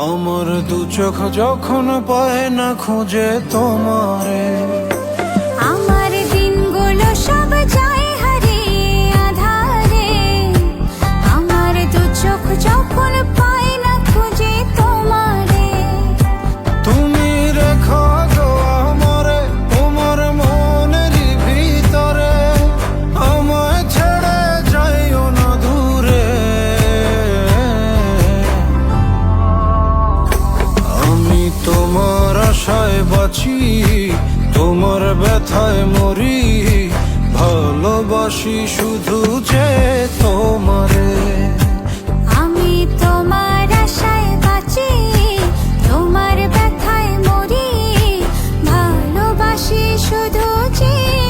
আমার দু চোখ যখন পায় না খুঁজে তোমারে, আমার দিনগুলো সব যায় হারিয়ে আঁধারে। আমার দু চোখ যখন পায় না খুঁজে তোমারে। তুমি রেখো গো আমারে তোমার মনেরই ভিতরে, আমায় ছেড়ে যাইও না দূরে। আমি তোমার আশায় বাঁচি, তোমার ব্যথায় মরি, ভালোবাসি শুধু যে